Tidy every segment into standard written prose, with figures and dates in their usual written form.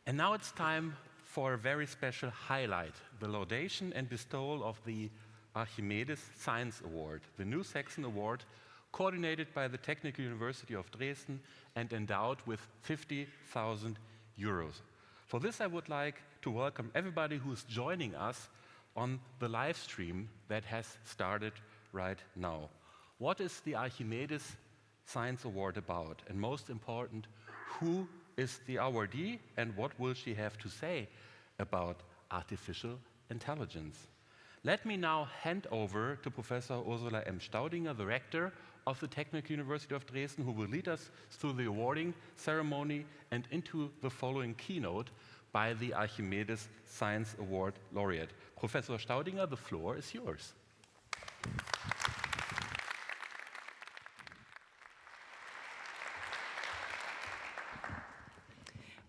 And now it's time for a very special highlight, the laudation and bestowal of the Archimedes Science Award, the new Saxon award coordinated by the Technical University of Dresden and endowed with 50,000 euros. For this, I would like to welcome everybody who's joining us on the live stream that has started right now. What is the Archimedes Science Award about? And most important, who is the awardee and what will she have to say about artificial intelligence? Let me now hand over to Professor Ursula M. Staudinger, the Rector of the Technical University of Dresden, who will lead us through the awarding ceremony and into the following keynote by the Archimedes Science Award laureate. Professor Staudinger, the floor is yours.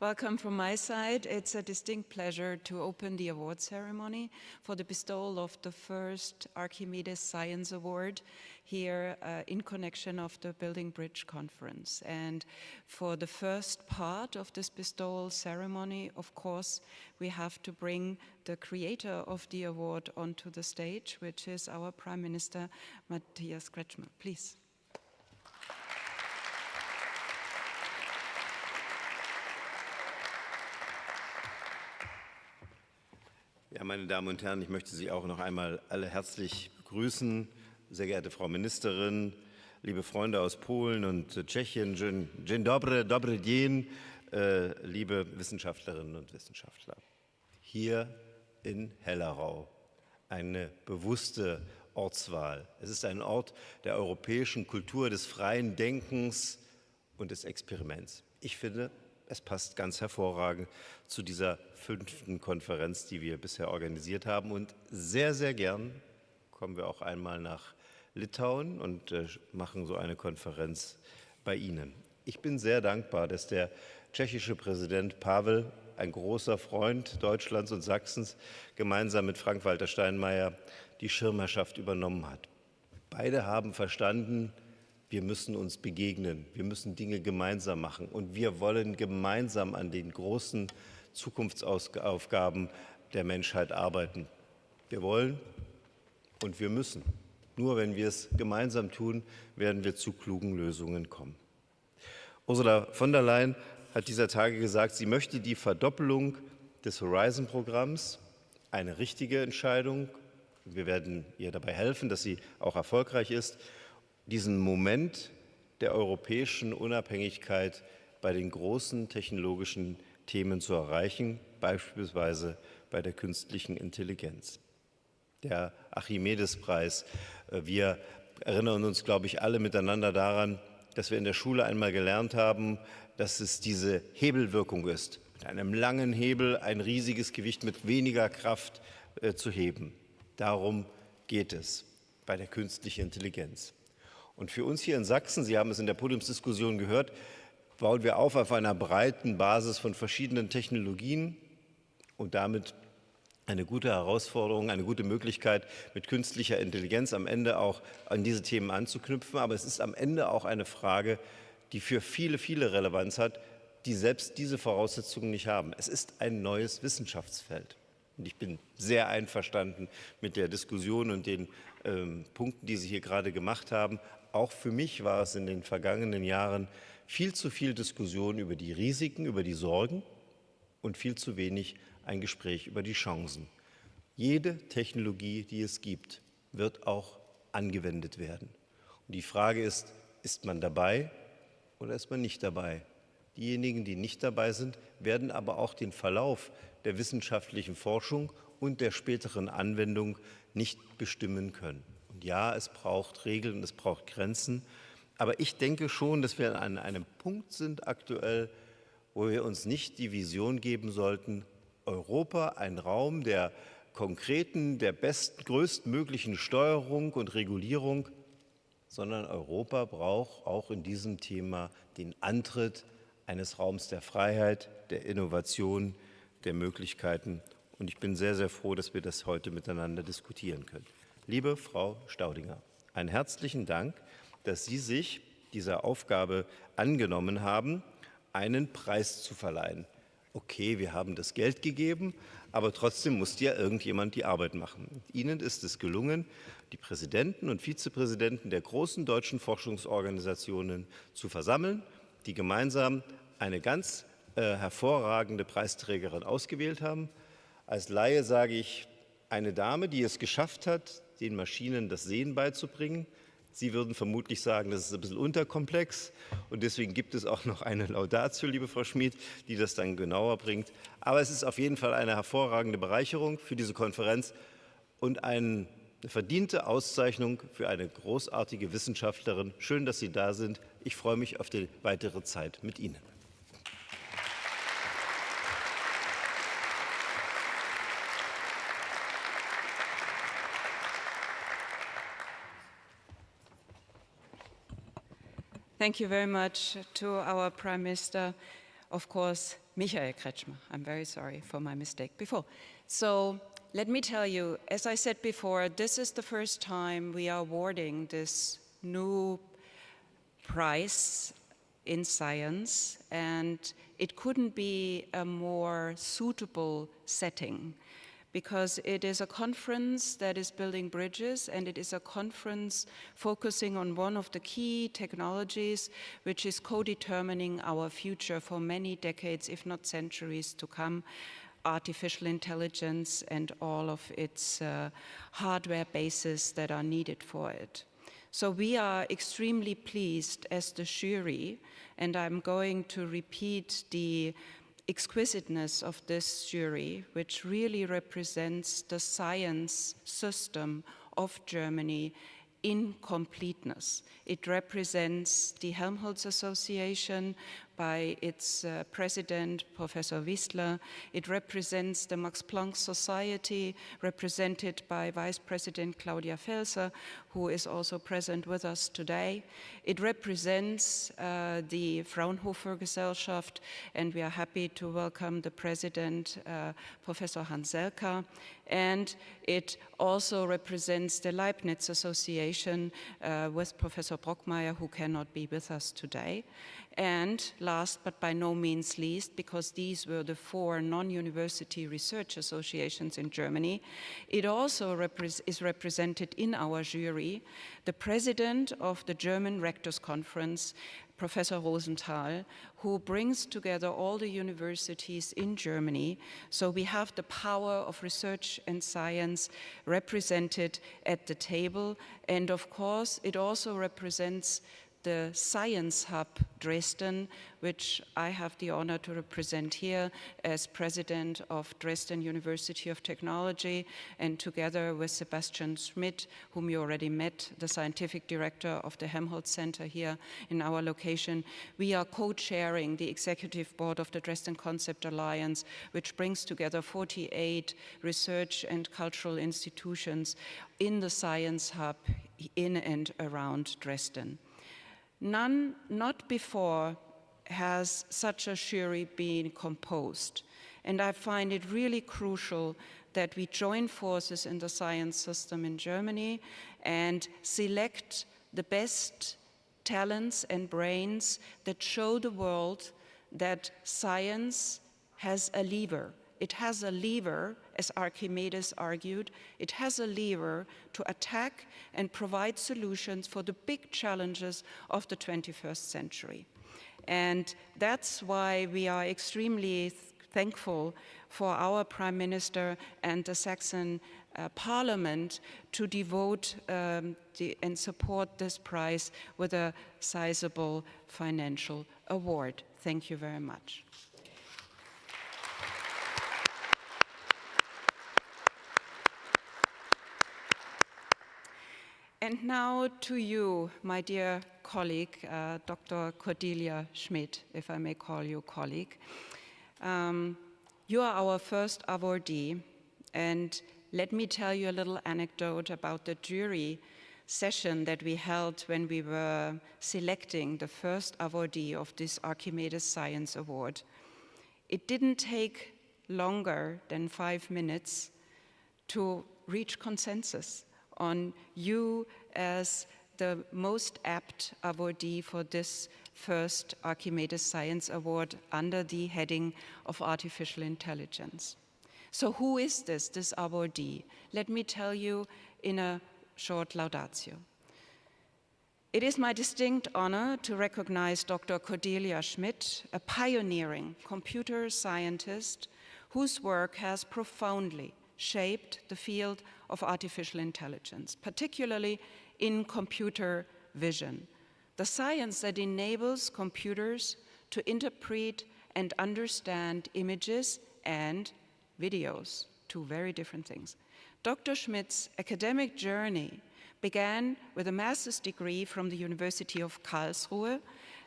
Welcome from my side. It's a distinct pleasure to open the award ceremony for the bestowal of the first Archimedes Science Award here in connection of the Building Bridge Conference. And for the first part of this bestowal ceremony, of course, we have to bring the creator of the award onto the stage, which is our Prime Minister, Matthias Kretschmer. Please. Ja, meine Damen und Herren, ich möchte Sie auch noch einmal alle herzlich begrüßen. Sehr geehrte Frau Ministerin, liebe Freunde aus Polen und Tschechien, dzień dobry, dobry dzień, liebe Wissenschaftlerinnen und Wissenschaftler. Hier in Hellerau eine bewusste Ortswahl. Es ist ein Ort der europäischen Kultur, des freien Denkens und des Experiments. Ich finde, es passt ganz hervorragend zu dieser 5. Konferenz, die wir bisher organisiert haben. Und sehr, sehr gern kommen wir auch einmal nach Litauen und machen so eine Konferenz bei Ihnen. Ich bin sehr dankbar, dass der tschechische Präsident Pavel, ein großer Freund Deutschlands und Sachsens, gemeinsam mit Frank-Walter Steinmeier die Schirmherrschaft übernommen hat. Beide haben verstanden, wir müssen uns begegnen, wir müssen Dinge gemeinsam machen und wir wollen gemeinsam an den großen Zukunftsaufgaben der Menschheit arbeiten. Wir wollen und wir müssen. Nur wenn wir es gemeinsam tun, werden wir zu klugen Lösungen kommen. Ursula von der Leyen hat dieser Tage gesagt, sie möchte die Verdoppelung des Horizon-Programms, eine richtige Entscheidung. Wir werden ihr dabei helfen, dass sie auch erfolgreich ist, diesen Moment der europäischen Unabhängigkeit bei den großen technologischen Themen zu erreichen, beispielsweise bei der künstlichen Intelligenz. Der Archimedes Preis. Wir erinnern uns, glaube ich, alle miteinander daran, dass wir in der Schule einmal gelernt haben, dass es diese Hebelwirkung ist, mit einem langen Hebel ein riesiges Gewicht mit weniger Kraft zu heben. Darum geht es bei der künstlichen Intelligenz. Und für uns hier in Sachsen, Sie haben es in der Podiumsdiskussion gehört, bauen wir auf einer breiten Basis von verschiedenen Technologien und damit eine gute Herausforderung, eine gute Möglichkeit, mit künstlicher Intelligenz am Ende auch an diese Themen anzuknüpfen. Aber es ist am Ende auch eine Frage, die für viele, viele Relevanz hat, die selbst diese Voraussetzungen nicht haben. Es ist ein neues Wissenschaftsfeld. Und ich bin sehr einverstanden mit der Diskussion und den Punkten, die Sie hier gerade gemacht haben. Auch für mich war es in den vergangenen Jahren viel zu viel Diskussion über die Risiken, über die Sorgen und viel zu wenig ein Gespräch über die Chancen. Jede Technologie, die es gibt, wird auch angewendet werden. Und die Frage ist man dabei oder ist man nicht dabei? Diejenigen, die nicht dabei sind, werden aber auch den Verlauf der wissenschaftlichen Forschung und der späteren Anwendung nicht bestimmen können. Und ja, es braucht Regeln, es braucht Grenzen. Aber ich denke schon, dass wir an einem Punkt sind aktuell, wo wir uns nicht die Vision geben sollten, Europa, ein Raum der konkreten, der größtmöglichen Steuerung und Regulierung, sondern Europa braucht auch in diesem Thema den Antritt eines Raums der Freiheit, der Innovation, der Möglichkeiten. Und ich bin sehr, sehr froh, dass wir das heute miteinander diskutieren können. Liebe Frau Staudinger, einen herzlichen Dank, dass Sie sich dieser Aufgabe angenommen haben, einen Preis zu verleihen. okay, wir haben das Geld gegeben, aber trotzdem musste ja irgendjemand die Arbeit machen. Ihnen ist es gelungen, die Präsidenten und Vizepräsidenten der großen deutschen Forschungsorganisationen zu versammeln, die gemeinsam eine ganz hervorragende Preisträgerin ausgewählt haben. Als Laie sage ich, eine Dame, die es geschafft hat, den Maschinen das Sehen beizubringen. Sie würden vermutlich sagen, das ist ein bisschen unterkomplex und deswegen gibt es auch noch eine Laudatio, liebe Frau Schmid, die das dann genauer bringt. Aber es ist auf jeden Fall eine hervorragende Bereicherung für diese Konferenz und eine verdiente Auszeichnung für eine großartige Wissenschaftlerin. Schön, dass Sie da sind. Ich freue mich auf die weitere Zeit mit Ihnen. Thank you very much to our Prime Minister, of course, Michael Kretschmer. I'm very sorry for my mistake before. So let me tell you, as I said before, this is the first time we are awarding this new prize in science, and it couldn't be a more suitable setting, because it is a conference that is building bridges, and it is a conference focusing on one of the key technologies which is co-determining our future for many decades, if not centuries to come, artificial intelligence and all of its hardware bases that are needed for it. So we are extremely pleased as the jury, and I'm going to repeat the exquisiteness of this jury, which really represents the science system of Germany in completeness. It represents the Helmholtz Association by its president, Professor Wissler. It represents the Max Planck Society, represented by Vice President Claudia Felser, who is also present with us today. It represents the Fraunhofer Gesellschaft, and we are happy to welcome the president, Professor Hans Selker. And it also represents the Leibniz Association with Professor Brockmeier, who cannot be with us today. And last but by no means least, because these were the 4 non-university research associations in Germany, it also is represented in our jury the president of the German Rectors Conference, Professor Rosenthal, who brings together all the universities in Germany. So we have the power of research and science represented at the table. And of course, it also represents the Science Hub Dresden, which I have the honor to represent here as president of Dresden University of Technology, and together with Sebastian Schmidt, whom you already met, the scientific director of the Helmholtz Center here in our location, we are co-chairing the executive board of the Dresden Concept Alliance, which brings together 48 research and cultural institutions in the Science Hub in and around Dresden. Not before has such a jury been composed, and I find it really crucial that we join forces in the science system in Germany and select the best talents and brains that show the world that science has a lever. It has a lever, as Archimedes argued, it has a lever to attack and provide solutions for the big challenges of the 21st century. And that's why we are extremely thankful for our Prime Minister and the Saxon Parliament to devote and support this prize with a sizable financial award. Thank you very much. And now to you, my dear colleague, Dr. Cordelia Schmid, if I may call you colleague. You are our first awardee, and let me tell you a little anecdote about the jury session that we held when we were selecting the first awardee of this Archimedes Science Award. It didn't take longer than 5 minutes to reach consensus on you as the most apt awardee for this first Archimedes Science Award under the heading of artificial intelligence. So who is this awardee? Let me tell you in a short laudatio. It is my distinct honor to recognize Dr. Cordelia Schmid, a pioneering computer scientist whose work has profoundly shaped the field of artificial intelligence, particularly in computer vision, the science that enables computers to interpret and understand images and videos, two very different things. Dr. Schmid's academic journey began with a master's degree from the University of Karlsruhe,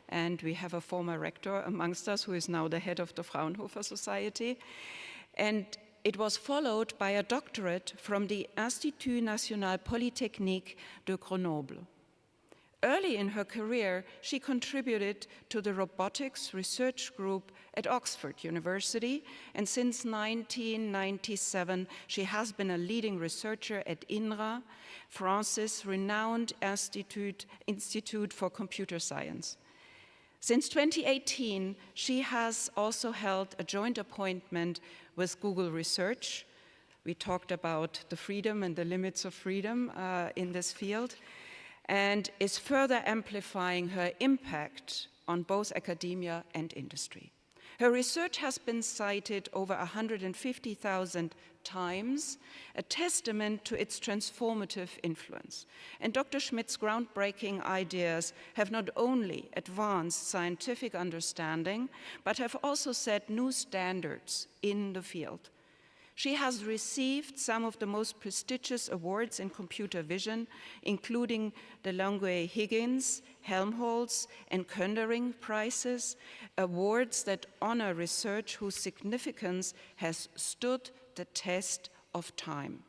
and we have a former rector amongst us who is now the head of the Fraunhofer Society. And it was followed by a doctorate from the Institut National Polytechnique de Grenoble. Early in her career, she contributed to the robotics research group at Oxford University, and since 1997, she has been a leading researcher at INRA, France's renowned Institute for Computer Science. Since 2018, she has also held a joint appointment with Google Research. We talked about the freedom and the limits of freedom in this field, and is further amplifying her impact on both academia and industry. Her research has been cited over 150,000 times, a testament to its transformative influence. And Dr. Schmid's groundbreaking ideas have not only advanced scientific understanding, but have also set new standards in the field. She has received some of the most prestigious awards in computer vision, including the Langmuir-Higgins, Helmholtz, and Köndering prizes, awards that honor research whose significance has stood the test of time.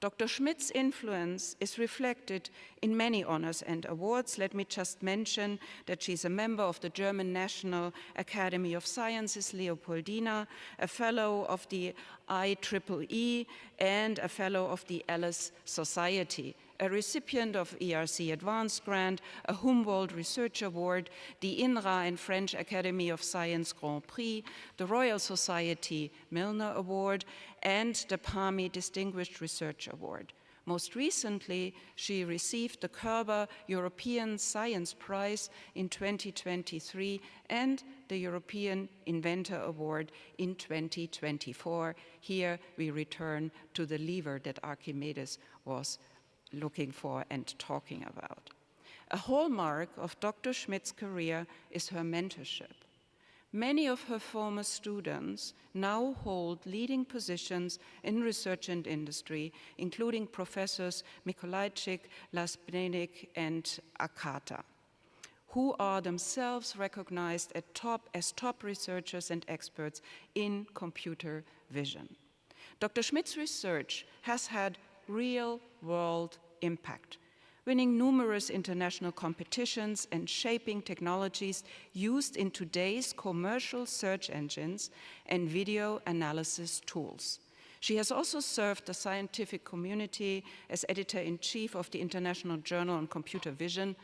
Dr. Schmid's influence is reflected in many honors and awards. Let me just mention that she's a member of the German National Academy of Sciences, Leopoldina, a fellow of the IEEE, and a fellow of the Alice Society, a recipient of ERC Advanced Grant, a Humboldt Research Award, the INRA and French Academy of Science Grand Prix, the Royal Society Milner Award, and the PAMI Distinguished Research Award. Most recently, she received the Kerber European Science Prize in 2023 and the European Inventor Award in 2024. Here we return to the lever that Archimedes was looking for and talking about. A hallmark of Dr. Schmid's career is her mentorship. Many of her former students now hold leading positions in research and industry, including Professors Mikolajczyk, Lasbenik, and Akata, who are themselves recognized as top researchers and experts in computer vision. Dr. Schmid's research has had real-world impact, winning numerous international competitions and shaping technologies used in today's commercial search engines and video analysis tools. She has also served the scientific community as editor-in-chief of the International Journal on Computer Vision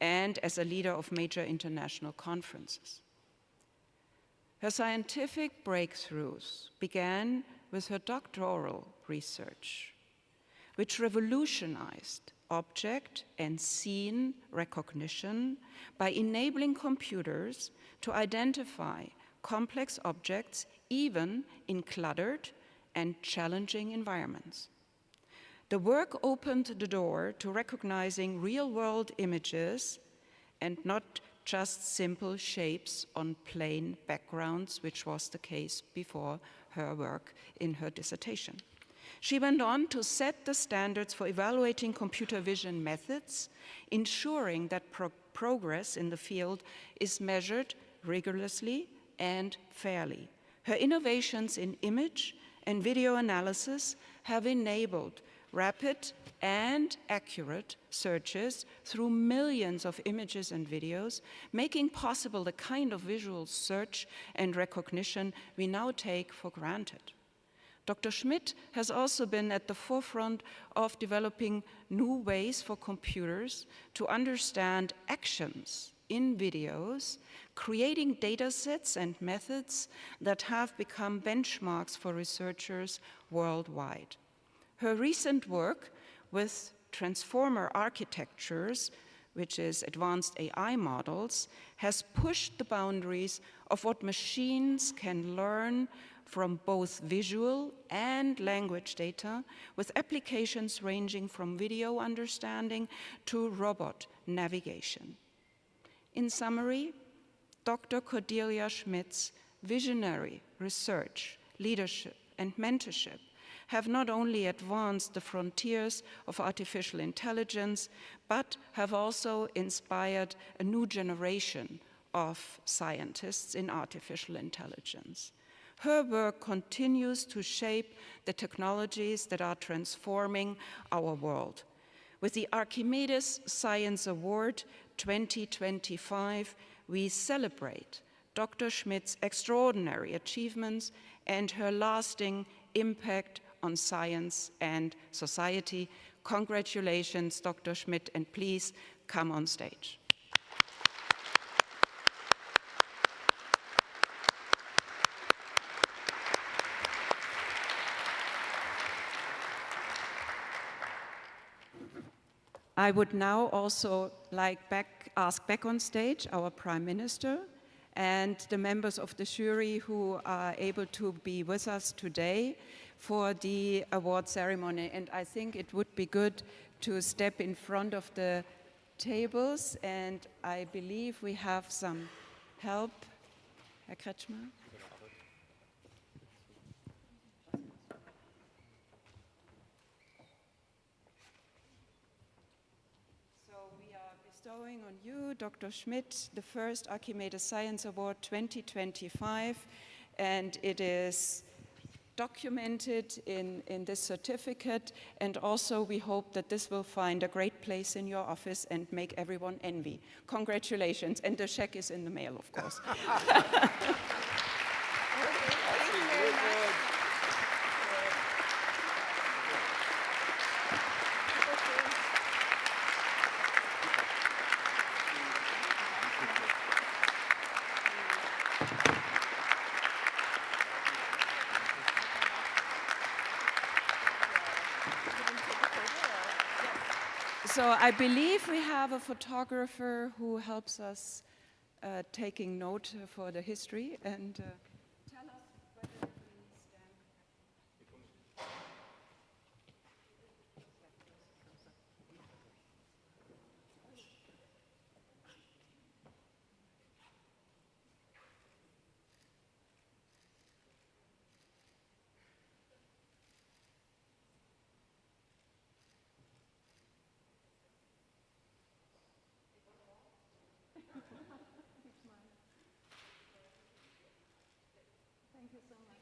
and as a leader of major international conferences. Her scientific breakthroughs began with her doctoral research, which revolutionized object and scene recognition by enabling computers to identify complex objects even in cluttered and challenging environments. The work opened the door to recognizing real-world images and not just simple shapes on plain backgrounds, which was the case before her work in her dissertation. She went on to set the standards for evaluating computer vision methods, ensuring that progress in the field is measured rigorously and fairly. Her innovations in image and video analysis have enabled rapid and accurate searches through millions of images and videos, making possible the kind of visual search and recognition we now take for granted. Dr. Schmidt has also been at the forefront of developing new ways for computers to understand actions in videos, creating data sets and methods that have become benchmarks for researchers worldwide. Her recent work with transformer architectures, which is advanced AI models, has pushed the boundaries of what machines can learn from both visual and language data, with applications ranging from video understanding to robot navigation. In summary, Dr. Cordelia Schmid's visionary research, leadership, and mentorship have not only advanced the frontiers of artificial intelligence, but have also inspired a new generation of scientists in artificial intelligence. Her work continues to shape the technologies that are transforming our world. With the Archimedes Science Award 2025, we celebrate Dr. Schmid's extraordinary achievements and her lasting impact on science and society. Congratulations, Dr. Schmid, and please come on stage. I would now also like ask back on stage our Prime Minister and the members of the jury who are able to be with us today for the award ceremony. And I think it would be good to step in front of the tables, and I believe we have some help. Herr Kretschmer. Bestowing on you, Dr. Schmidt, the first Archimedes Science Award 2025, and it is documented in this certificate, and also we hope that this will find a great place in your office and make everyone envy. Congratulations, and the check is in the mail, of course. So I believe we have a photographer who helps us taking note for the history, and tell us whether we stand. Thank you so much.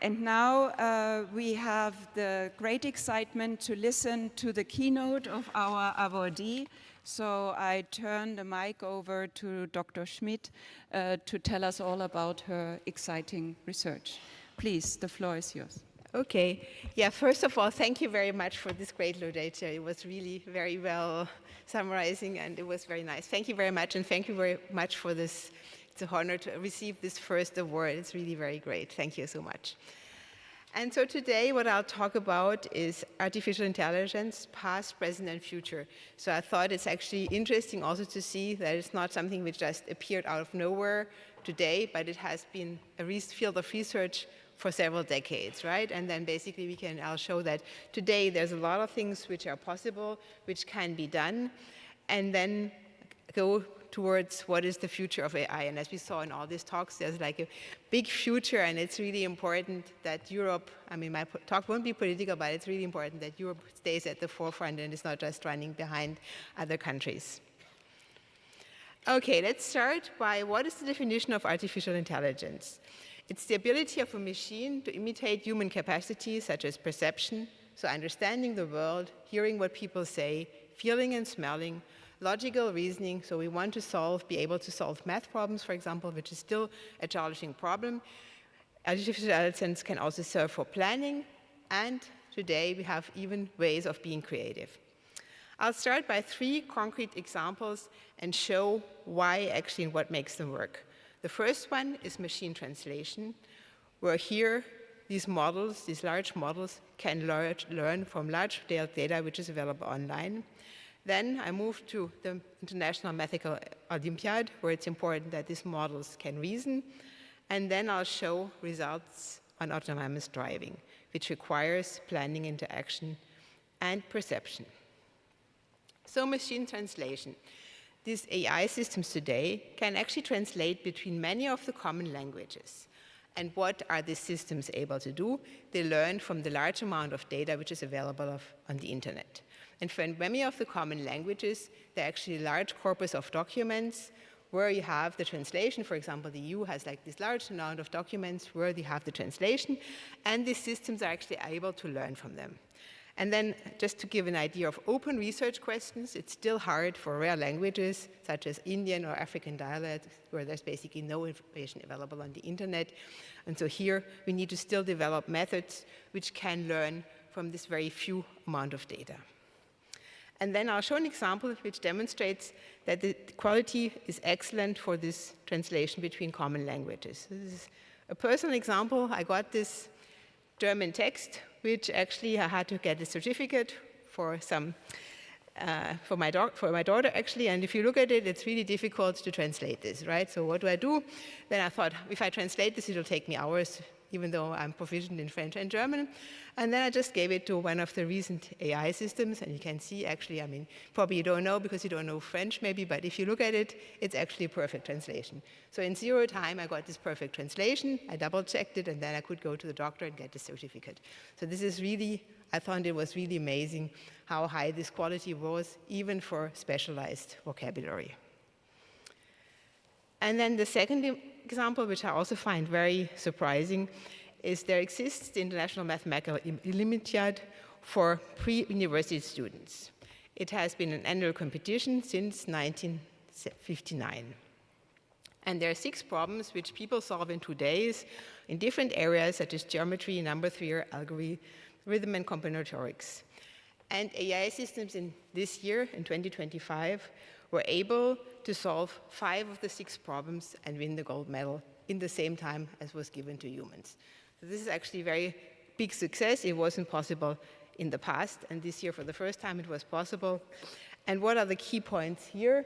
And now we have the great excitement to listen to the keynote of our awardee. So I turn the mic over to Dr. Schmid to tell us all about her exciting research. Please, the floor is yours. Okay. Yeah, first of all, thank you very much for this great Laudatio. It was really very well summarizing, and it was very nice. Thank you very much, and thank you very much for this. It's an honor to receive this first award. It's really very great. Thank you so much. And so today what I'll talk about is artificial intelligence, past, present, and future. So I thought it's actually interesting also to see that it's not something which just appeared out of nowhere today, but it has been a field of research for several decades, right? And then basically I'll show that today there's a lot of things which are possible, which can be done, and then go towards what is the future of AI. And as we saw in all these talks, there's like a big future, and it's really important that Europe, I mean, my talk won't be political, but it's really important that Europe stays at the forefront and is not just running behind other countries. Okay, let's start by what is the definition of artificial intelligence? It's the ability of a machine to imitate human capacities such as perception, so understanding the world, hearing what people say, feeling and smelling, logical reasoning, so we want to be able to solve math problems, for example, which is still a challenging problem. Artificial intelligence can also serve for planning, and today we have even ways of being creative. I'll start by 3 concrete examples and show why actually and what makes them work. The first one is machine translation, where here these models, these large models, can learn from large-scale data which is available online. Then I move to the International Mathematical Olympiad, where it's important that these models can reason. And then I'll show results on autonomous driving, which requires planning, interaction, and perception. So machine translation. These AI systems today can actually translate between many of the common languages. And what are these systems able to do? They learn from the large amount of data which is available on the internet. And for many of the common languages, they're actually large corpus of documents where you have the translation. For example, the EU has like this large amount of documents where they have the translation, and these systems are actually able to learn from them. And then just to give an idea of open research questions, it's still hard for rare languages such as Indian or African dialects where there's basically no information available on the internet. And so here we need to still develop methods which can learn from this very few amount of data. And then I'll show an example which demonstrates that the quality is excellent for this translation between common languages. This is a personal example. I got this German text, which actually I had to get a certificate for my daughter actually, and if you look at it, it's really difficult to translate this, right? So what do? Then I thought, if I translate this, it'll take me hours, even though I'm proficient in French and German. And then I just gave it to one of the recent AI systems, and you can see actually, I mean, probably you don't know because you don't know French maybe, but if you look at it, it's actually a perfect translation. So in 0 time, I got this perfect translation, I double-checked it, and then I could go to the doctor and get the certificate. So this is really, I found it was really amazing how high this quality was, even for specialized vocabulary. And then the second example, which I also find very surprising, is there exists the International Mathematical Olympiad for pre-university students. It has been an annual competition since 1959. And there are 6 problems which people solve in 2 days in different areas such as geometry, number theory, algebra, rhythm, and combinatorics. And AI systems in this year, in 2025, were able to solve 5 of the 6 problems and win the gold medal in the same time as was given to humans. So this is actually a very big success. It wasn't possible in the past, and this year for the first time it was possible. And what are the key points here?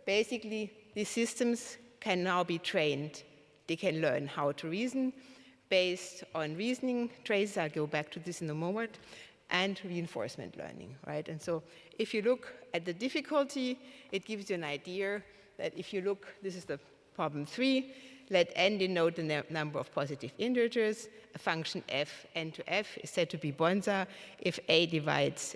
Basically, these systems can now be trained. They can learn how to reason based on reasoning traces. I'll go back to this in a moment. And reinforcement learning, right? And so if you look at the difficulty, it gives you an idea that if you look, this is the problem 3, let n denote the number of positive integers. A function f, n to f, is said to be Bonsa if a divides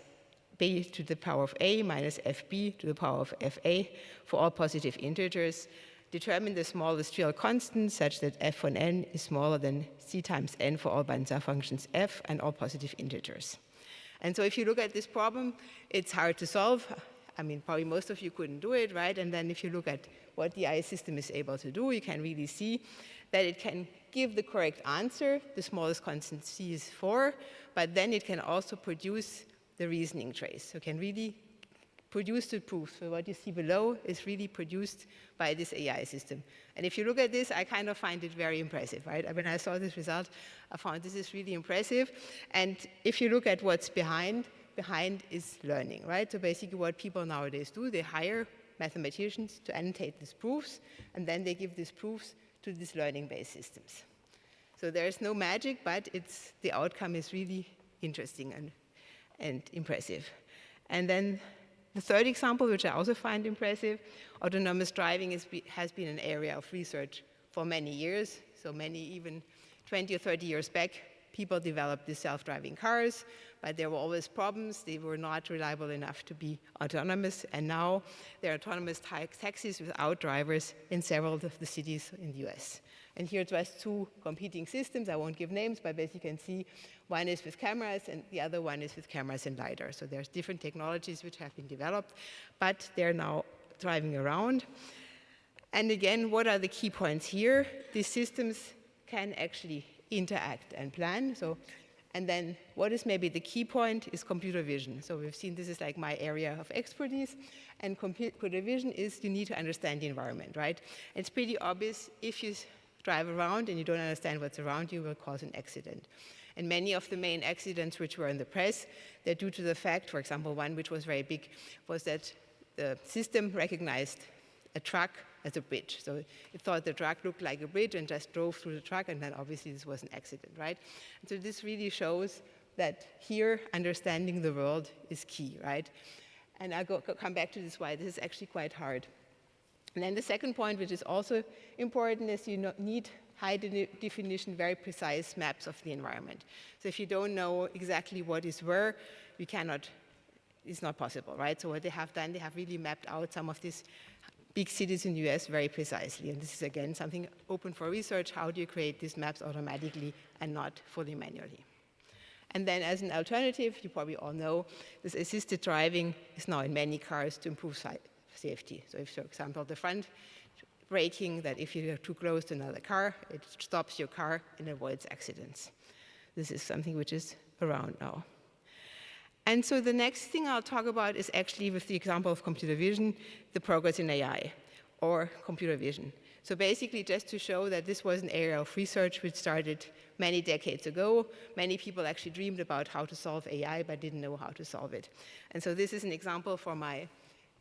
b to the power of a minus fb to the power of fa for all positive integers. Determine the smallest real constant such that f on n is smaller than c times n for all Bonsa functions f and all positive integers. And so if you look at this problem, it's hard to solve. I mean, probably most of you couldn't do it, right? And then if you look at what the AI system is able to do, you can really see that it can give the correct answer. The smallest constant c is 4, but then it can also produce the reasoning trace. So it can really produce the proof. So what you see below is really produced by this AI system. And if you look at this, I kind of find it very impressive, right? When I saw this result, I found this is really impressive. And if you look at what's behind is learning, right? So basically what people nowadays do, they hire mathematicians to annotate these proofs, and then they give these proofs to these learning-based systems. So there's no magic, but the outcome is really interesting and impressive. And then the third example, which I also find impressive, autonomous driving has been an area of research for many years. So many, even 20 or 30 years back, people developed these self-driving cars, but there were always problems. They were not reliable enough to be autonomous, and now there are autonomous taxis without drivers in several of the cities in the US. And here it was two competing systems. I won't give names, but as you can see, one is with cameras and the other one is with cameras and LiDAR. So there's different technologies which have been developed, but they're now driving around. And again, what are the key points here? These systems can actually interact and plan. And then what is maybe the key point is computer vision. So we've seen this is like my area of expertise, and computer vision is you need to understand the environment, right? It's pretty obvious if you drive around and you don't understand what's around you, will cause an accident. And many of the main accidents which were in the press, they're due to the fact, for example, one which was very big, was that the system recognized a truck as a bridge. So it thought the truck looked like a bridge and just drove through the truck, and then obviously this was an accident, right? And so this really shows that here, understanding the world is key, right? And I'll come back to this why this is actually quite hard. And then the second point, which is also important, is you need high definition, very precise maps of the environment. So if you don't know exactly what is where, you cannot, it's not possible, right? So what they have done, they have really mapped out some of these big cities in the US very precisely. And this is, again, something open for research. How do you create these maps automatically and not fully manually? And then as an alternative, you probably all know, this assisted driving is now in many cars to improve safety. So if, for example, the front braking, that if you're too close to another car, it stops your car and avoids accidents. This is something which is around now. And so the next thing I'll talk about is actually, with the example of computer vision, the progress in AI, or computer vision. So basically, just to show that this was an area of research which started many decades ago. Many people actually dreamed about how to solve AI, but didn't know how to solve it. And so this is an example for my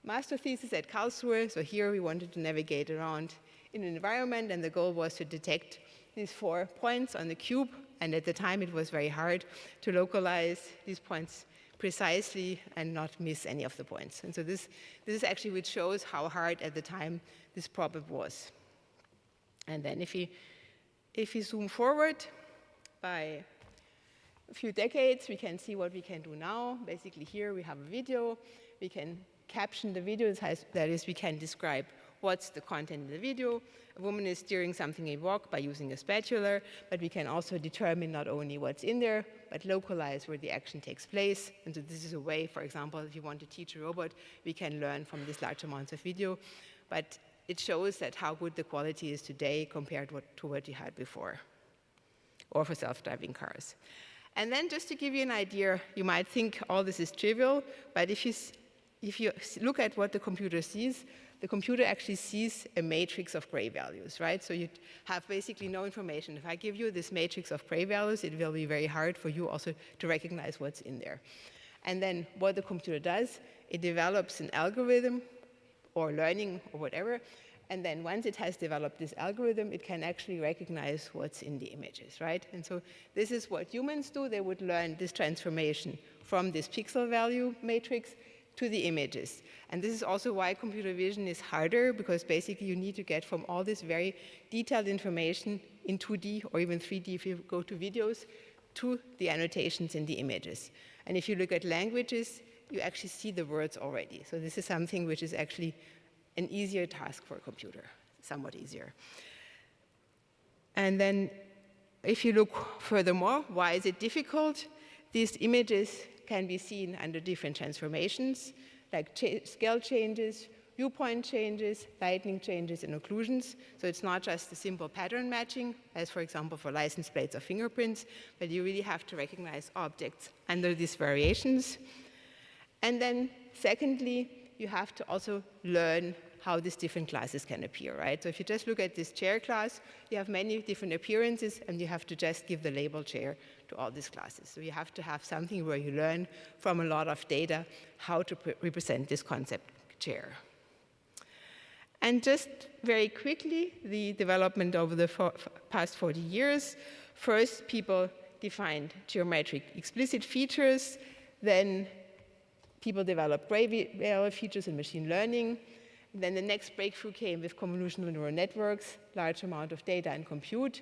master thesis at Karlsruhe. So here we wanted to navigate around in an environment, and the goal was to detect these 4 points on the cube. And at the time, it was very hard to localize these points precisely and not miss any of the points. And so this is actually which shows how hard at the time this problem was. And then if you zoom forward by a few decades, we can see what we can do now. Basically here we have a video. We can caption the video, that is, we can describe what's the content in the video. A woman is stirring something in a wok by using a spatula, but we can also determine not only what's in there, but localize where the action takes place. And so this is a way, for example, if you want to teach a robot, we can learn from these large amounts of video. But it shows that how good the quality is today compared to what you had before, or for self-driving cars. And then just to give you an idea, you might think all this is trivial, but if you look at what the computer sees, the computer actually sees a matrix of gray values, right? So you have basically no information. If I give you this matrix of gray values, it will be very hard for you also to recognize what's in there. And then what the computer does, it develops an algorithm or learning or whatever, and then once it has developed this algorithm, it can actually recognize what's in the images, right? And so this is what humans do. They would learn this transformation from this pixel value matrix to the images. And this is also why computer vision is harder, because basically you need to get from all this very detailed information in 2D or even 3D if you go to videos, to the annotations in the images. And if you look at languages, you actually see the words already. So this is something which is actually an easier task for a computer, somewhat easier. And then if you look furthermore, why is it difficult? These images can be seen under different transformations, like scale changes, viewpoint changes, lighting changes, and occlusions. So it's not just a simple pattern matching, as for example for license plates or fingerprints, but you really have to recognize objects under these variations. And then secondly, you have to also learn how these different classes can appear, right? So if you just look at this chair class, you have many different appearances, and you have to just give the label chair to all these classes. So you have to have something where you learn from a lot of data how to represent this concept chair. And just very quickly, the development over the past 40 years. First, people defined geometric explicit features. Then people developed gray value features in machine learning. Then the next breakthrough came with convolutional neural networks, large amount of data and compute.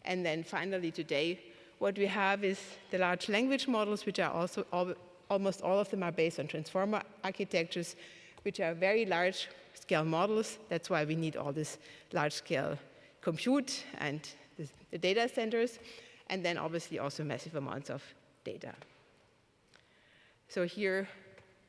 And then finally today, what we have is the large language models, which are also almost all of them are based on transformer architectures, which are very large scale models. That's why we need all this large scale compute and the data centers, and then obviously also massive amounts of data. So here,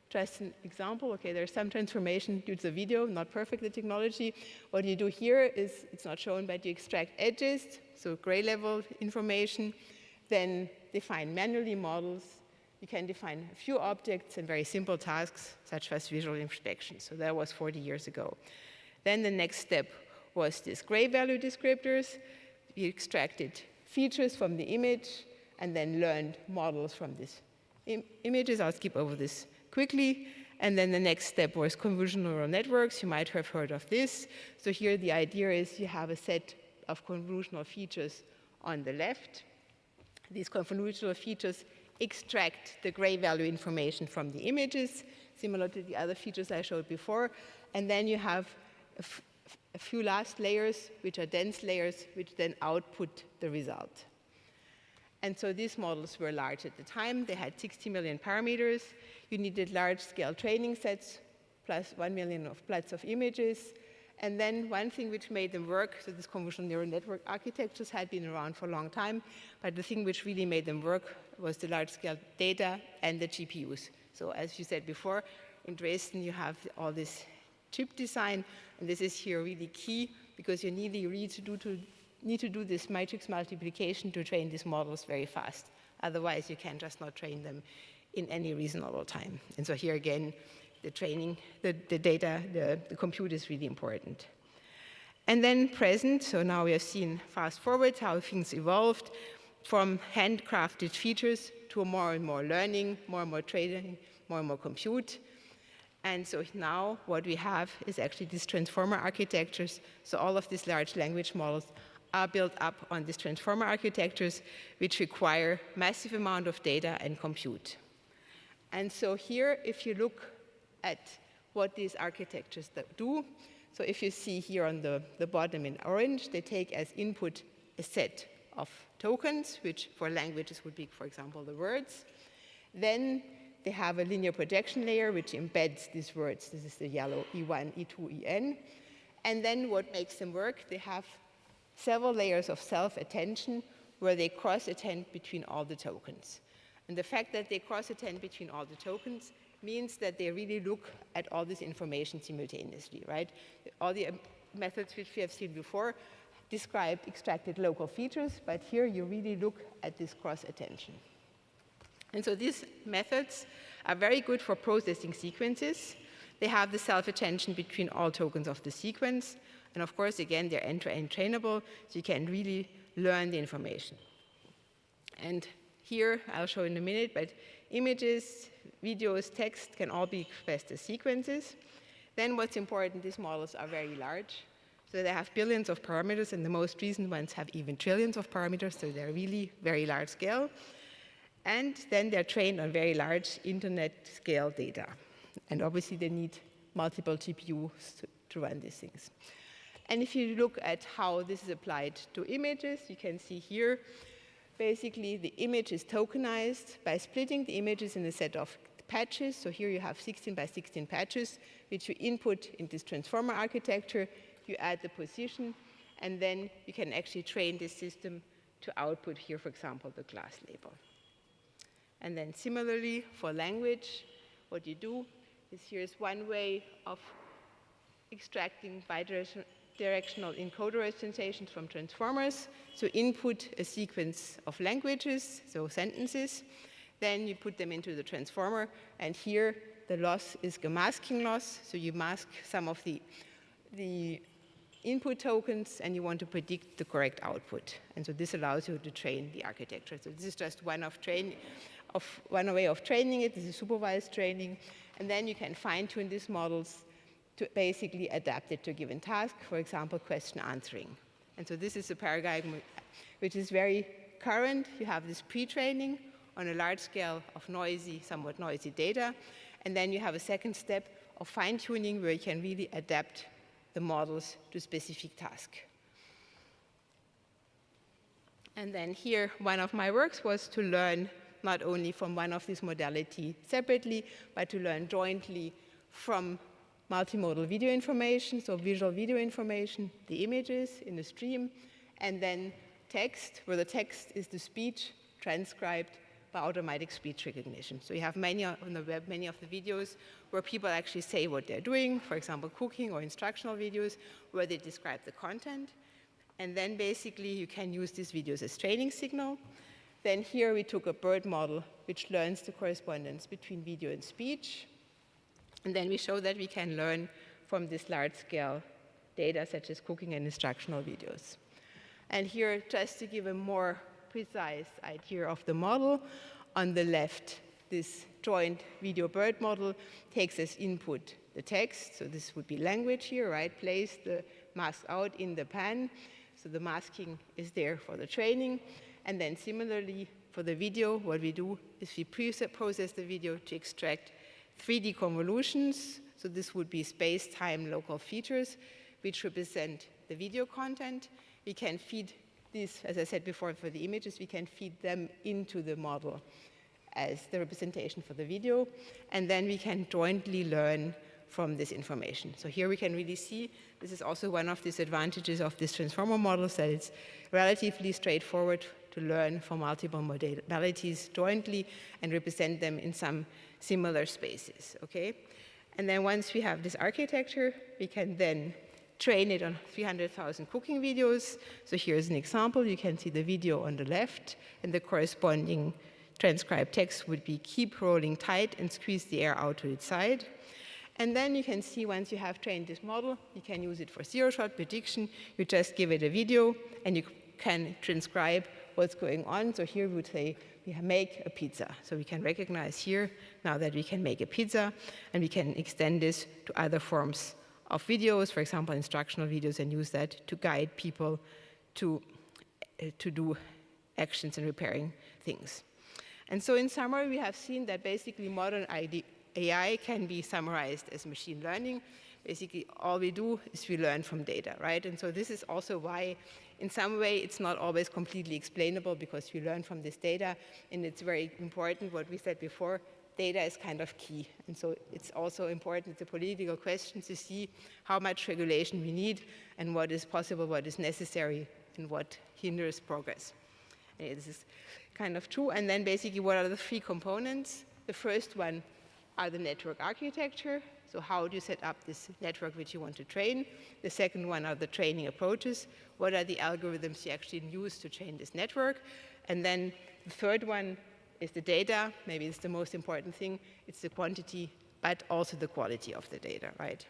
just an example. Okay, there's some transformation due to the video, not perfect, the technology. What you do here is, it's not shown, but you extract edges, so gray level information, then define manually models. You can define a few objects and very simple tasks, such as visual inspection. So that was 40 years ago. Then the next step was this gray value descriptors. We extracted features from the image and then learned models from these images. I'll skip over this quickly. And then the next step was convolutional neural networks. You might have heard of this. So here the idea is you have a set of convolutional features on the left. These convolutional features extract the gray value information from the images, similar to the other features I showed before. And then you have a few last layers, which are dense layers, which then output the result. And so these models were large at the time. They had 60 million parameters. You needed large-scale training sets, plus 1 million of plots of images. And then one thing which made them work, so these convolutional neural network architectures had been around for a long time, but the thing which really made them work was the large-scale data and the GPUs. So as you said before, in Dresden you have all this chip design, and this is here really key, because you need to do this matrix multiplication to train these models very fast. Otherwise, you can just not train them in any reasonable time. And so here again, the training, the data, the compute is really important. And then present, so now we have seen fast forward how things evolved from handcrafted features to more and more learning, more and more training, more and more compute. And so now what we have is actually these transformer architectures. So all of these large language models are built up on these transformer architectures, which require massive amount of data and compute. And so here, if you look at what these architectures do, so if you see here on the bottom in orange, they take as input a set of tokens, which for languages would be, for example, the words. Then they have a linear projection layer, which embeds these words. This is the yellow E1, E2, En. And then what makes them work, they have several layers of self-attention where they cross-attend between all the tokens. And the fact that they cross-attend between all the tokens means that they really look at all this information simultaneously, right? All the methods which we have seen before described extracted local features, but here you really look at this cross-attention. And so these methods are very good for processing sequences. They have the self-attention between all tokens of the sequence. And of course, again, they're end-to-end trainable, so you can really learn the information. And here, I'll show in a minute, but images, videos, text can all be expressed as sequences. Then what's important, these models are very large. So they have billions of parameters, and the most recent ones have even trillions of parameters, so they're really very large scale. And then they're trained on very large internet scale data. And obviously, they need multiple GPUs to run these things. And if you look at how this is applied to images, you can see here, basically, the image is tokenized by splitting the images in a set of patches. So here you have 16 by 16 patches, which you input in this transformer architecture. You add the position, and then you can actually train this system to output here, for example, the class label. And then similarly, for language, what you do is here's one way of extracting bidirectional encoder representations from transformers. So input a sequence of languages, so sentences. Then you put them into the transformer. And here, the loss is a masking loss. So you mask some of the input tokens, and you want to predict the correct output. And so this allows you to train the architecture. So this is just one way of training it. This is supervised training. And then you can fine-tune these models to basically adapt it to a given task, for example, question answering. And so this is a paradigm which is very current. You have this pre-training on a large scale of somewhat noisy data. And then you have a second step of fine-tuning where you can really adapt the models to specific tasks. And then here, one of my works was to learn not only from one of these modalities separately, but to learn jointly from multimodal video information, so visual video information, the images in the stream, and then text, where the text is the speech transcribed by automatic speech recognition. So you have many on the web, many of the videos where people actually say what they're doing, for example, cooking or instructional videos, where they describe the content. And then basically you can use these videos as training signal. Then here we took a bird model which learns the correspondence between video and speech. And then we show that we can learn from this large-scale data such as cooking and instructional videos. And here, just to give a more precise idea of the model, on the left, this joint video bird model takes as input the text. So this would be language here, right? Place the mask out in the pan. So the masking is there for the training. And then similarly, for the video, what we do is we process the video to extract 3D convolutions. So this would be space-time local features, which represent the video content. We can feed these, as I said before, for the images, we can feed them into the model as the representation for the video. And then we can jointly learn from this information. So here we can really see, this is also one of these advantages of this transformer models, that it's relatively straightforward to learn from multiple modalities jointly and represent them in some similar spaces, okay? And then once we have this architecture, we can then train it on 300,000 cooking videos. So here's an example. You can see the video on the left, and the corresponding transcribed text would be keep rolling tight and squeeze the air out to its side. And then you can see once you have trained this model, you can use it for zero-shot prediction. You just give it a video, and you can transcribe what's going on. So here we would say, we make a pizza. So we can recognize here now that we can make a pizza, and we can extend this to other forms of videos, for example, instructional videos, and use that to guide people to do actions in repairing things. And so in summary, we have seen that basically modern AI can be summarized as machine learning. Basically, all we do is we learn from data, right? And so this is also why, in some way, it's not always completely explainable, because we learn from this data, and it's very important what we said before. Data is kind of key, and so it's also important, it's a political question, to see how much regulation we need and what is possible, what is necessary, and what hinders progress. And this is kind of true. And then basically, what are the three components? The first one are the network architecture. So how do you set up this network which you want to train? The second one are the training approaches. What are the algorithms you actually use to train this network? And then the third one is the data. Maybe it's the most important thing. It's the quantity, but also the quality of the data, right?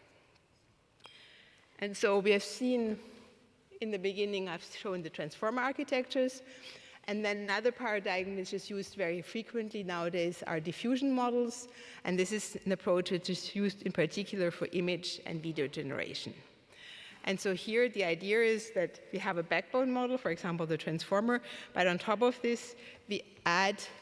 And so we have seen, in the beginning, I've shown the transformer architectures. And then another paradigm which is used very frequently nowadays are diffusion models. And this is an approach which is used in particular for image and video generation. And so here the idea is that we have a backbone model, for example, the transformer, but on top of this, we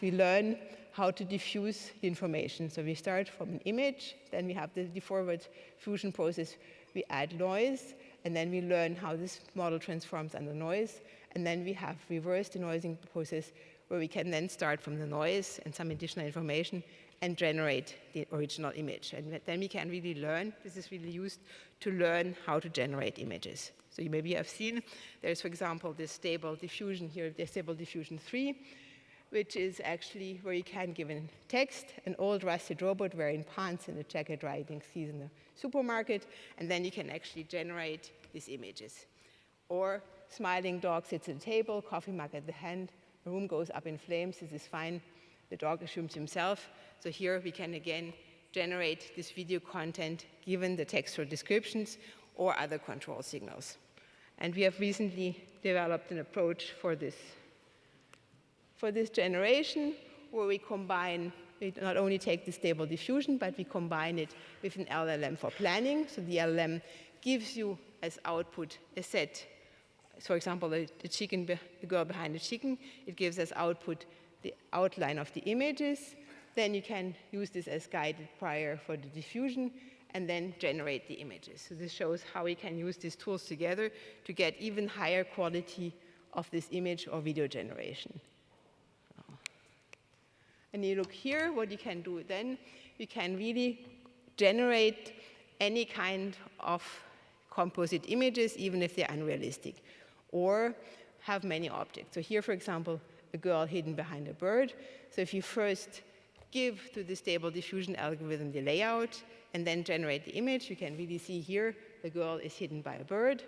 learn how to diffuse the information. So we start from an image, then we have the forward fusion process, we add noise, and then we learn how this model transforms under noise, and then we have reversed denoising process, where we can then start from the noise and some additional information and generate the original image. And then we can really learn, this is really used to learn how to generate images. So you maybe have seen, there's, for example, this stable diffusion here, the stable diffusion 3, which is actually where you can give in text, an old rusted robot wearing pants and a jacket riding sees in the supermarket, and then you can actually generate these images. Or smiling dog sits at a table, coffee mug at the hand, the room goes up in flames, this is fine, the dog assumes himself. So here we can again generate this video content given the textual descriptions or other control signals. And we have recently developed an approach for this generation, where we not only take the stable diffusion, but we combine it with an LLM for planning. So the LLM gives you as output a set. For example, the girl behind the chicken, it gives as output the outline of the images. Then you can use this as guided prior for the diffusion, and then generate the images. So this shows how we can use these tools together to get even higher quality of this image or video generation. And you look here, what you can do then, you can really generate any kind of composite images, even if they're unrealistic, or have many objects. So here, for example, a girl hidden behind a bird. So if you first give to the Stable Diffusion algorithm the layout and then generate the image, you can really see here the girl is hidden by a bird.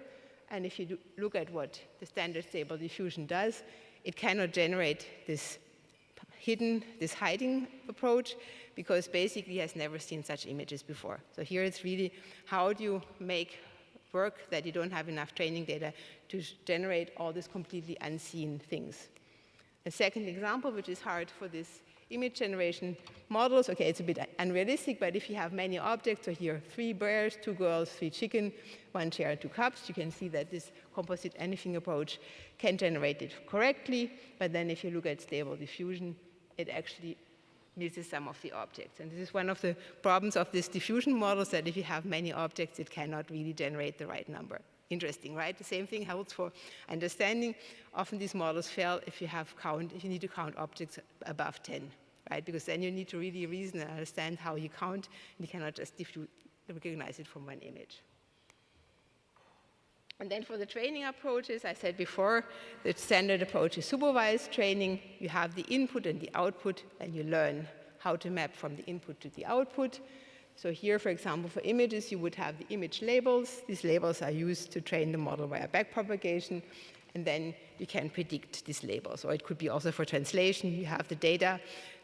And if you look at what the standard Stable Diffusion does, it cannot generate this hiding approach, because basically it has never seen such images before. So here it's really, how do you make work that you don't have enough training data to generate all these completely unseen things. A second example, which is hard for this image generation models, okay, it's a bit unrealistic, but if you have many objects, so here 3 bears, 2 girls, 3 chicken, 1 chair, 2 cups, you can see that this composite anything approach can generate it correctly, but then if you look at Stable Diffusion, it actually misses some of the objects. And this is one of the problems of this diffusion models, that if you have many objects, it cannot really generate the right number. Interesting, right? The same thing holds for understanding. Often these models fail if you need to count objects above 10, right? Because then you need to really reason and understand how you count, and you cannot just recognize it from one image. And then for the training approaches, I said before, the standard approach is supervised training. You have the input and the output, and you learn how to map from the input to the output. So here, for example, for images, you would have the image labels. These labels are used to train the model via backpropagation, and then you can predict these labels. Or it could be also for translation. You have the data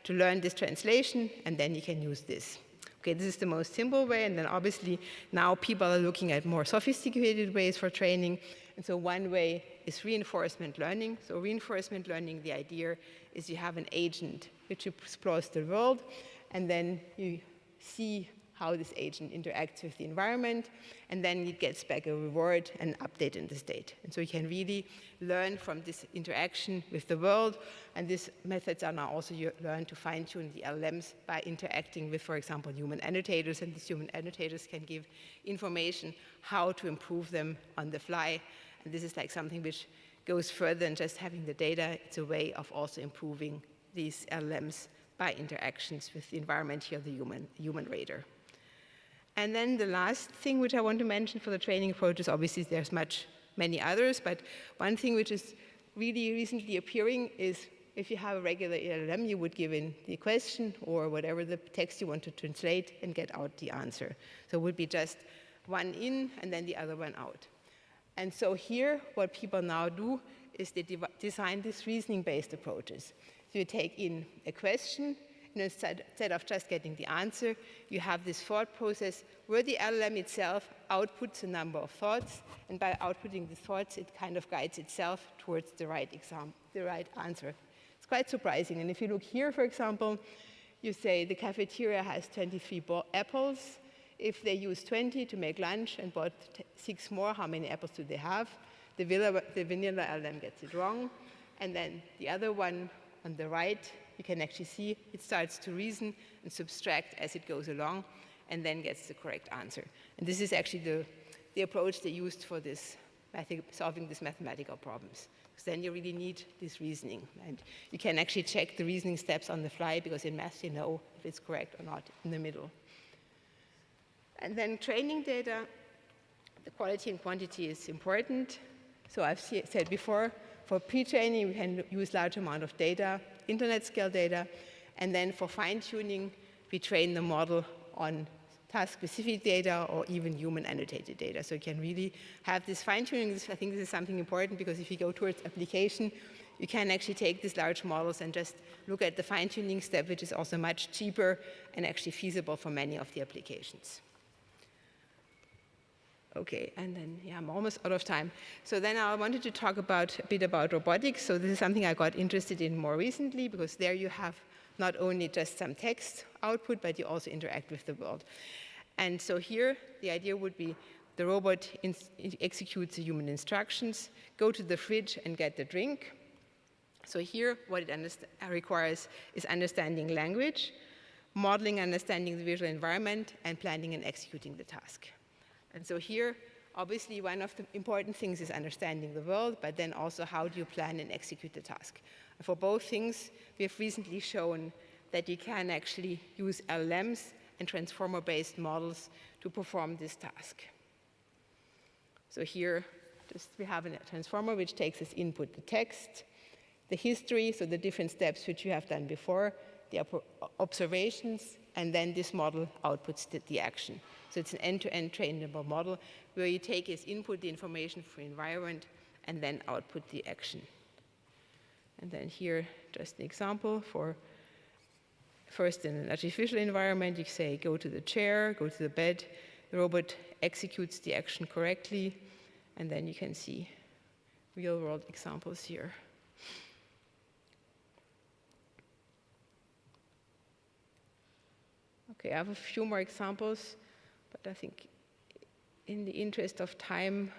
to learn this translation, and then you can use this. Okay, this is the most simple way, and then obviously now people are looking at more sophisticated ways for training. And so one way is reinforcement learning. So reinforcement learning, the idea is you have an agent which explores the world, and then you see how this agent interacts with the environment, and then it gets back a reward and update in the state. And so you can really learn from this interaction with the world, and these methods are now also learned to fine-tune the LLMs by interacting with, for example, human annotators, and these human annotators can give information how to improve them on the fly. And this is like something which goes further than just having the data. It's a way of also improving these LLMs by interactions with the environment, here the human radar. And then the last thing which I want to mention for the training approaches, obviously there's many others, but one thing which is really recently appearing is if you have a regular LLM, you would give in the question or whatever the text you want to translate and get out the answer. So it would be just one in and then the other one out. And so here, what people now do is they design these reasoning-based approaches. So you take in a question, and instead of just getting the answer, you have this thought process where the LLM itself outputs a number of thoughts, and by outputting the thoughts, it kind of guides itself towards the right answer. It's quite surprising. And if you look here, for example, you say the cafeteria has 23 apples. If they use 20 to make lunch and bought 6 more, how many apples do they have? The vanilla LLM gets it wrong. And then the other one on the right, you can actually see it starts to reason and subtract as it goes along, and then gets the correct answer. And this is actually the approach they used for this solving these mathematical problems. Because then you really need this reasoning. And you can actually check the reasoning steps on the fly, because in math you know if it's correct or not in the middle. And then training data, the quality and quantity is important. So I've said before, for pre-training, we can use large amount of data, internet-scale data, and then for fine-tuning, we train the model on task-specific data or even human-annotated data. So you can really have this fine-tuning. I think this is something important, because if you go towards application, you can actually take these large models and just look at the fine-tuning step, which is also much cheaper and actually feasible for many of the applications. Okay, and then, yeah, I'm almost out of time. So then I wanted to talk a bit about robotics. So this is something I got interested in more recently, because there you have not only just some text output, but you also interact with the world. And so here, the idea would be the robot executes the human instructions, go to the fridge and get the drink. So here, what it requires is understanding language, modeling, understanding the visual environment, and planning and executing the task. And so here, obviously one of the important things is understanding the world, but then also how do you plan and execute the task. And for both things, we have recently shown that you can actually use LLMs and transformer-based models to perform this task. So here, we have a transformer which takes as input the text, the history, so the different steps which you have done before, the observations, and then this model outputs the action. So it's an end-to-end trainable model where you take as input the information for environment and then output the action. And then here, just an example for first in an artificial environment, you say go to the chair, go to the bed, the robot executes the action correctly, and then you can see real-world examples here. Okay, I have a few more examples, but I think in the interest of time,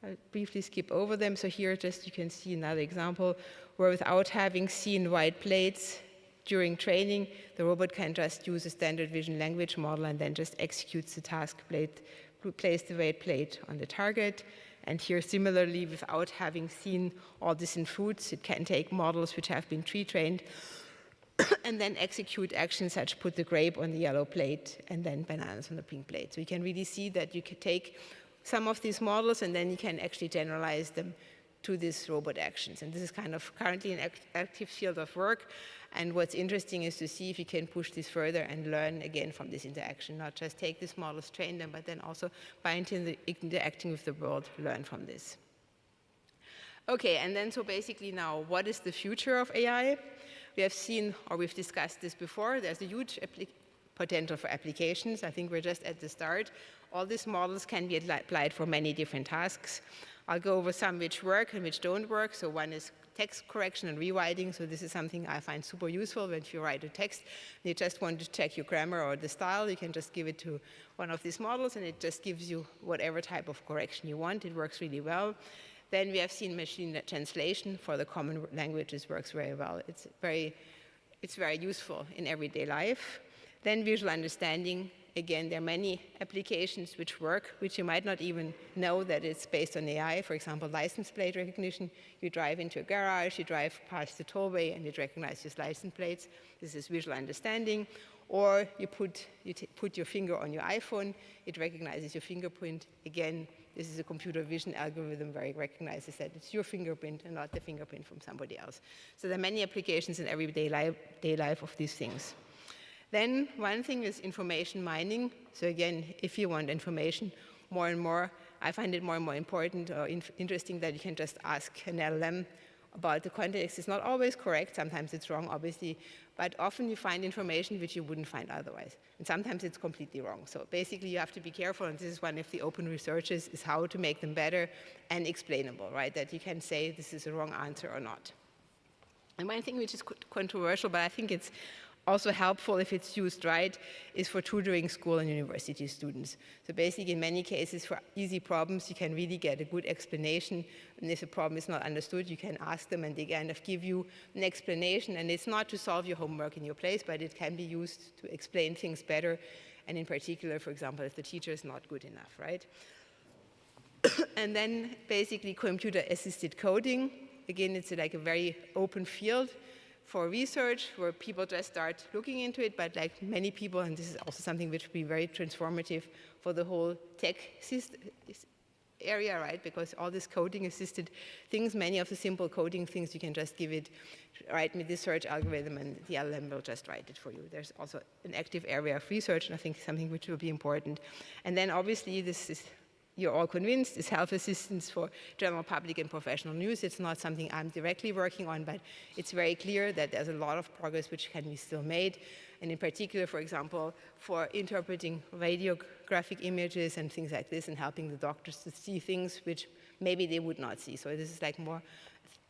I'll briefly skip over them. So here just you can see another example where without having seen white plates during training, the robot can just use a standard vision language model and then just executes the task, place the white plate on the target. And here similarly, without having seen all this in foods, it can take models which have been pre-trained and then execute actions such put the grape on the yellow plate and then bananas on the pink plate. So you can really see that you can take some of these models and then you can actually generalize them to these robot actions. And this is kind of currently an active field of work. And what's interesting is to see if you can push this further and learn again from this interaction, not just take these models, train them, but then also by interacting with the world, learn from this. Okay, and then so basically now, what is the future of AI? We have seen, or we've discussed this before, there's a huge potential for applications. I think we're just at the start. All these models can be applied for many different tasks. I'll go over some which work and which don't work. So one is text correction and rewriting. So this is something I find super useful when you write a text. And you just want to check your grammar or the style. You can just give it to one of these models, and it just gives you whatever type of correction you want. It works really well. Then we have seen machine translation for the common languages works very well. It's very useful in everyday life. Then visual understanding. Again, there are many applications which work, which you might not even know that it's based on AI. For example, license plate recognition. You drive into a garage, you drive past the tollway, and it recognizes license plates. This is visual understanding. Or you put your finger on your iPhone, it recognizes your fingerprint. Again, this is a computer vision algorithm where it recognizes that it's your fingerprint and not the fingerprint from somebody else. So there are many applications in everyday life of these things. Then one thing is information mining. So again, if you want information more and more, I find it more and more important or interesting that you can just ask an LLM about the context. It's not always correct. Sometimes it's wrong, obviously. But often you find information which you wouldn't find otherwise. And sometimes it's completely wrong. So basically you have to be careful, and this is one of the open researches, is how to make them better and explainable, right? That you can say this is a wrong answer or not. And one thing which is controversial, but I think it's also helpful if it's used right, is for tutoring school and university students. So basically, in many cases, for easy problems, you can really get a good explanation. And if a problem is not understood, you can ask them, and they kind of give you an explanation. And it's not to solve your homework in your place, but it can be used to explain things better. And in particular, for example, if the teacher is not good enough, right? And then basically, computer-assisted coding. Again, it's like a very open field for research where people just start looking into it, but like many people, and this is also something which will be very transformative for the whole tech area, right? Because all this coding assisted things, many of the simple coding things, you can just give it, write me this search algorithm, and the LLM will just write it for you. There's also an active area of research, and I think something which will be important. And then obviously this is, you're all convinced, is health assistance for general public and professional news. It's not something I'm directly working on, but it's very clear that there's a lot of progress which can be still made. And in particular, for example, for interpreting radiographic images and things like this and helping the doctors to see things which maybe they would not see. So this is like more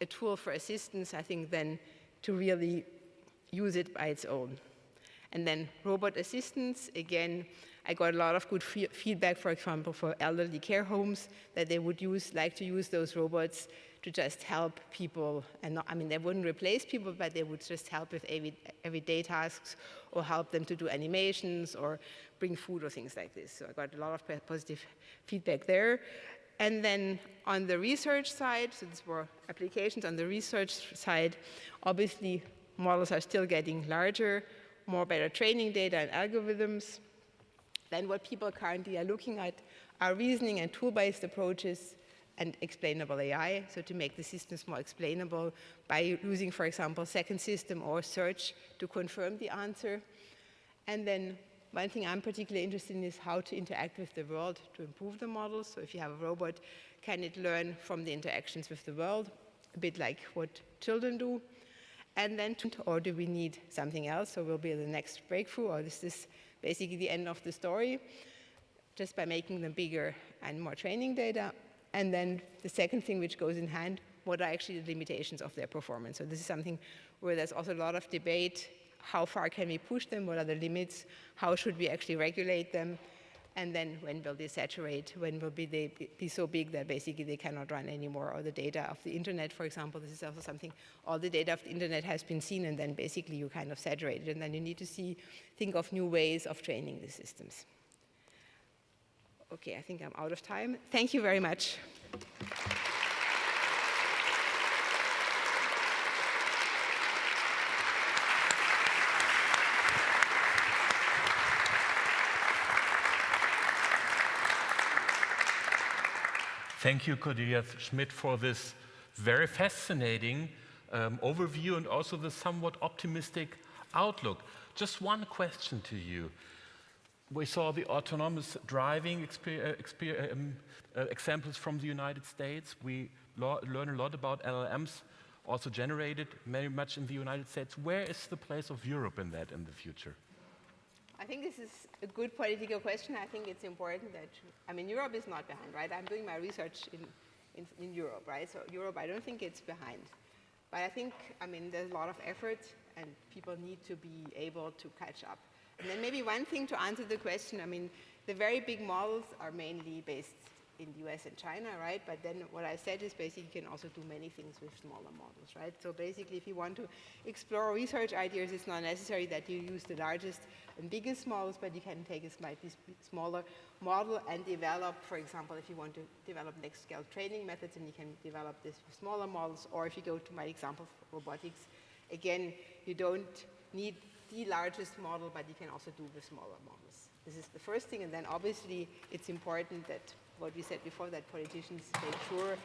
a tool for assistance, I think, than to really use it by its own. And then robot assistance, again, I got a lot of good feedback, for example, for elderly care homes, that they would like to use those robots to just help people, and not, I mean, they wouldn't replace people, but they would just help with everyday tasks or help them to do animations or bring food or things like this. So I got a lot of positive feedback there. And then on the research side, so these were applications on the research side, obviously models are still getting larger, more better training data and algorithms. Then what people currently are looking at are reasoning and tool-based approaches and explainable AI, so to make the systems more explainable by using, for example, second system or search to confirm the answer. And then one thing I'm particularly interested in is how to interact with the world to improve the models. So if you have a robot, can it learn from the interactions with the world, a bit like what children do? And then, or do we need something else? So will be the next breakthrough, or is this basically the end of the story, just by making them bigger and more training data? And then the second thing which goes in hand, what are actually the limitations of their performance? So this is something where there's also a lot of debate. How far can we push them? What are the limits? How should we actually regulate them? And then when will they saturate? When will they be so big that basically they cannot run anymore? Or the data of the internet, for example, this is also something, all the data of the internet has been seen, and then basically you kind of saturate it. And then you need to think of new ways of training the systems. Okay, I think I'm out of time. Thank you very much. Thank you, Cordelia Schmid, for this very fascinating overview and also the somewhat optimistic outlook. Just one question to you. We saw the autonomous driving examples from the United States. We learn a lot about LLMs, also generated very much in the United States. Where is the place of Europe in that in the future? I think this is a good political question. I think it's important that, I mean, Europe is not behind, right? I'm doing my research in Europe, right? So Europe, I don't think it's behind. But I think, I mean, there's a lot of effort and people need to be able to catch up. And then maybe one thing to answer the question, I mean, the very big models are mainly based in the US and China, right? But then what I said is basically you can also do many things with smaller models, right? So basically if you want to explore research ideas, it's not necessary that you use the largest and biggest models, but you can take a slightly smaller model and develop, for example, if you want to develop next scale training methods, and you can develop this with smaller models, or if you go to my example of robotics, again, you don't need the largest model, but you can also do with smaller models. This is the first thing, and then obviously it's important that what we said before, that politicians make sure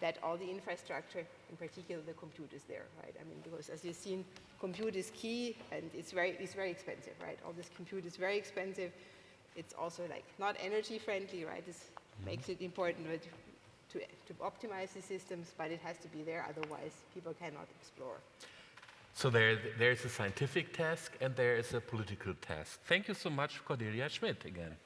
that all the infrastructure, in particular the compute, is there, right? I mean, because as you've seen, compute is key, and it's very expensive, right? All this compute is very expensive. It's also like not energy friendly, right? This makes it important to optimize the systems, but it has to be there, otherwise people cannot explore. So there's a scientific task and there is a political task. Thank you so much, Cordelia Schmid, again.